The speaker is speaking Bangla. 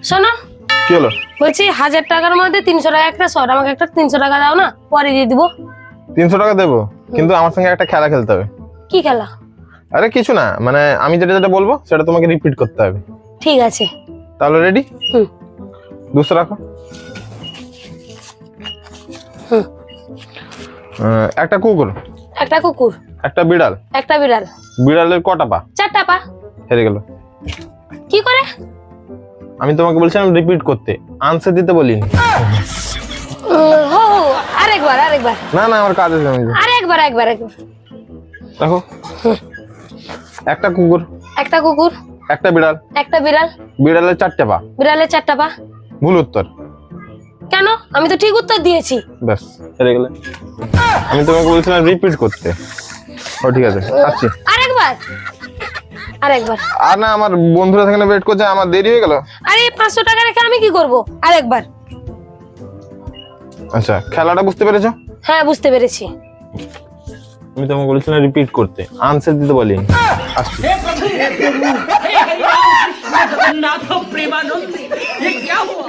শোনো, কি হলো? বলছি 1000 টাকার মধ্যে 300 টাকা একটা শর্ট, আমাকে একটা 300 টাকা দাও না, পরে দিয়ে দিব। 300 টাকা দেবো, কিন্তু আমার সঙ্গে একটা খেলা খেলতে হবে। কি খেলা? আরে কিছু না, মানে আমি যেটা যেটা বলবো সেটা তোমাকে রিপিট করতে হবে। ঠিক আছে। তাহলে রেডি? হুম 200 রাখো। হুম। একটা কুকুর, একটা কুকুর, একটা বিড়াল, একটা বিড়াল, বিড়ালের কটা পা? 4টা পা। হেরে গেল। কি করে? আমি তোমাকে বলছিলাম রিপিট করতে, আনসার দিতে বলিনি। হো হো, আরেকবার। না না, আমার কাজ আছে। আমি আরেকবার। দেখো, একটা কুকুর, একটা কুকুর, একটা বিড়াল, একটা বিড়াল, বিড়ালের 4টে পা। বিড়ালের 4টা পা। ভুল উত্তর। কেন? আমি তো ঠিক উত্তর দিয়েছি। ব্যাস, হেরে গেলে। আমি তোমাকে বলছিলাম রিপিট করতে। ও ঠিক আছে, আসছি। আরেকবার। আর না, আমার বন্ধুরা সেখানে ওয়েট করছে, আমার দেরি হয়ে গেল। আরে 500 টাকা রেখে আমি কি করব? আরেকবার। আচ্ছা, খেলাটা বুঝতে পেরেছো? হ্যাঁ, বুঝতে পেরেছি। আমি তোমাকে বলেছিলাম রিপিট করতে, আনসার দিতে বলিনি। আসছি। जगन्नाथ प्रेमानंद ये क्या हुआ?